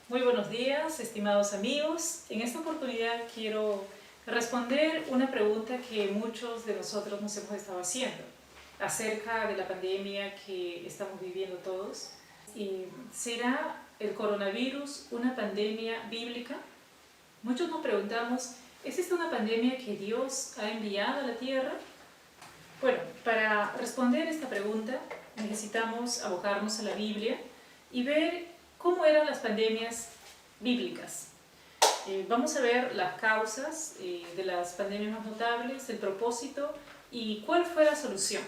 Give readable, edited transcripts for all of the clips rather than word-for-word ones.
Muy buenos días, estimados amigos. En esta oportunidad quiero responder una pregunta que muchos de nosotros nos hemos estado haciendo acerca de la pandemia que estamos viviendo todos. ¿Será el coronavirus una pandemia bíblica? Muchos nos preguntamos, ¿es esta una pandemia que Dios ha enviado a la tierra? Bueno, para responder esta pregunta necesitamos abocarnos a la Biblia y ver cómo eran las pandemias bíblicas. Vamos a ver las causas de las pandemias más notables, el propósito y cuál fue la solución.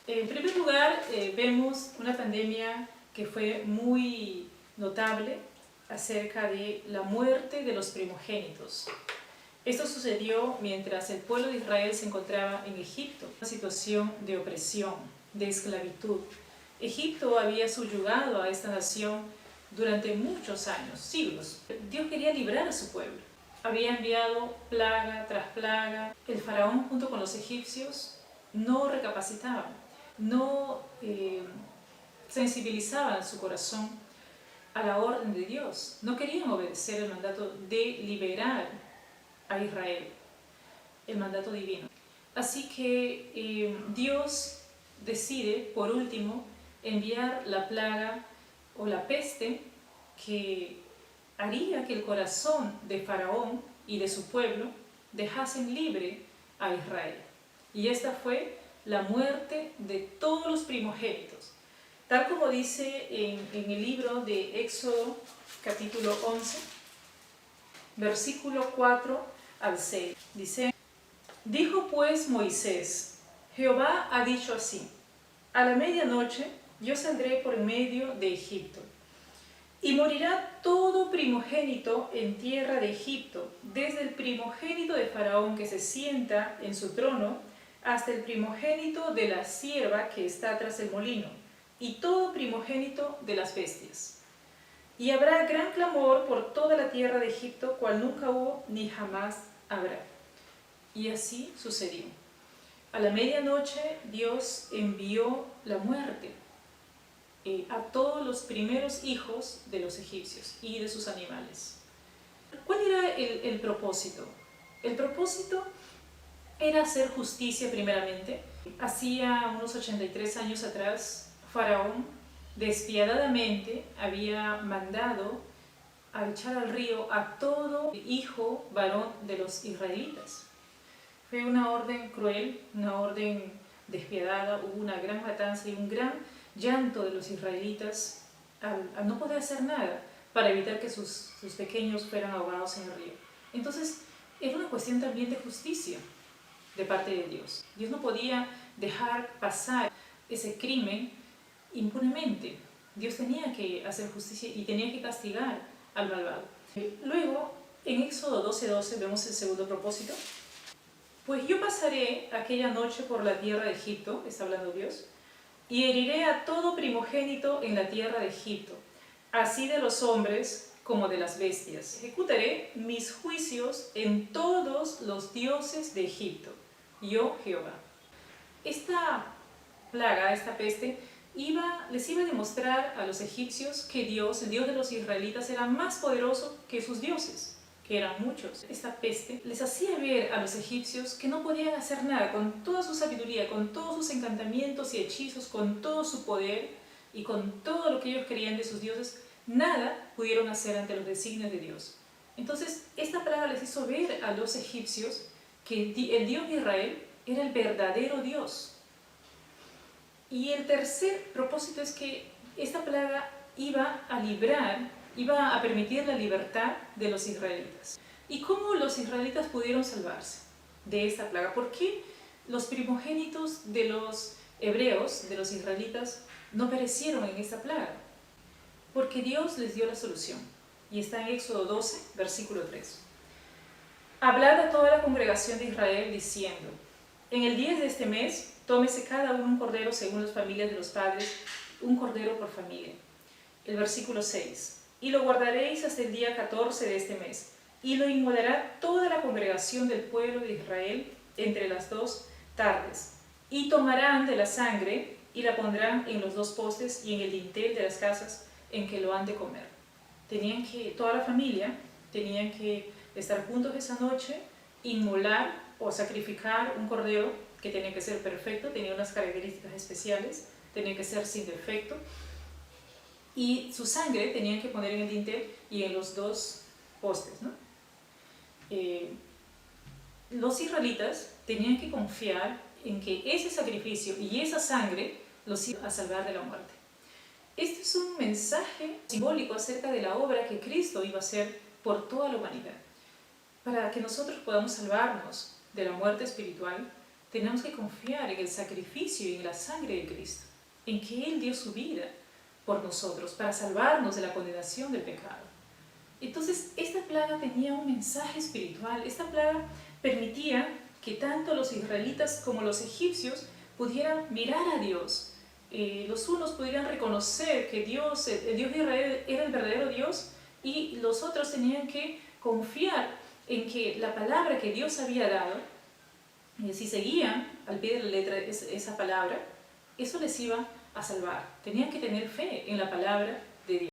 En primer lugar, vemos una pandemia que fue muy notable acerca de la muerte de los primogénitos. Esto sucedió mientras el pueblo de Israel se encontraba en Egipto, una situación de opresión, de esclavitud. Egipto había subyugado a esta nación durante muchos años, siglos. Dios quería librar a su pueblo. Había enviado plaga tras plaga. El faraón junto con los egipcios no recapacitaban, no sensibilizaban su corazón a la orden de Dios. No querían obedecer el mandato de liberar a Israel, el mandato divino. Así que Dios decide, por último, enviar la plaga o la peste que haría que el corazón de Faraón y de su pueblo dejasen libre a Israel. Y esta fue la muerte de todos los primogénitos. Tal como dice en el libro de Éxodo, capítulo 11, versículo 4 al 6. Dice: Dijo pues Moisés: Jehová ha dicho así: a la medianoche yo saldré por medio de Egipto, y morirá todo primogénito en tierra de Egipto, desde el primogénito de Faraón que se sienta en su trono, hasta el primogénito de la sierva que está tras el molino, y todo primogénito de las bestias. Y habrá gran clamor por toda la tierra de Egipto, cual nunca hubo ni jamás habrá. Y así sucedió. A la medianoche Dios envió la muerte a todos los primeros hijos de los egipcios y de sus animales. ¿Cuál era el propósito? El propósito era hacer justicia primeramente. Hacía unos 83 años atrás, Faraón despiadadamente había mandado a echar al río a todo hijo varón de los israelitas. Fue una orden cruel, una orden despiadada. Hubo una gran matanza y un gran llanto de los israelitas al no poder hacer nada para evitar que sus pequeños fueran ahogados en el río. Entonces era una cuestión también de justicia de parte de Dios. Dios no podía dejar pasar ese crimen impunemente. Dios tenía que hacer justicia y tenía que castigar al malvado. Luego, en Éxodo 12:12 vemos el segundo propósito. Pues yo pasaré aquella noche por la tierra de Egipto, está hablando Dios, y heriré a todo primogénito en la tierra de Egipto, así de los hombres como de las bestias. Ejecutaré mis juicios en todos los dioses de Egipto, yo Jehová. Esta plaga, esta peste, les iba a demostrar a los egipcios que Dios, el Dios de los israelitas, era más poderoso que sus dioses, que eran muchos. Esta peste les hacía ver a los egipcios que no podían hacer nada con toda su sabiduría, con todos sus encantamientos y hechizos, con todo su poder y con todo lo que ellos creían de sus dioses. Nada pudieron hacer ante los designios de Dios. Entonces, esta plaga les hizo ver a los egipcios que el Dios de Israel era el verdadero Dios. Y el tercer propósito es que esta plaga iba a permitir la libertad de los israelitas. ¿Y cómo los israelitas pudieron salvarse de esta plaga? ¿Por qué los primogénitos de los hebreos, de los israelitas, no perecieron en esta plaga? Porque Dios les dio la solución. Y está en Éxodo 12, versículo 3. Hablad a toda la congregación de Israel diciendo: en el 10 de este mes, tómese cada uno un cordero según las familias de los padres, un cordero por familia. El versículo 6. Y lo guardaréis hasta el día 14 de este mes, y lo inmolará toda la congregación del pueblo de Israel entre las 2 tardes. Y tomarán de la sangre y la pondrán en los 2 postes y en el dintel de las casas en que lo han de comer. toda la familia, tenían que estar juntos esa noche, inmolar o sacrificar un cordero que tenía que ser perfecto, tenía unas características especiales, tenía que ser sin defecto, y su sangre tenían que poner en el dintel y en los dos postes, ¿no? Los israelitas tenían que confiar en que ese sacrificio y esa sangre los iba a salvar de la muerte. Este es un mensaje simbólico acerca de la obra que Cristo iba a hacer por toda la humanidad. Para que nosotros podamos salvarnos de la muerte espiritual, tenemos que confiar en el sacrificio y en la sangre de Cristo, en que Él dio su vida por nosotros, para salvarnos de la condenación del pecado. Entonces, esta plaga tenía un mensaje espiritual. Esta plaga permitía que tanto los israelitas como los egipcios pudieran mirar a Dios. Los unos pudieran reconocer que Dios, el Dios de Israel, era el verdadero Dios, y los otros tenían que confiar en que la palabra que Dios había dado, si seguían al pie de la letra esa palabra, eso les iba a salvar. Tenían que tener fe en la palabra de Dios.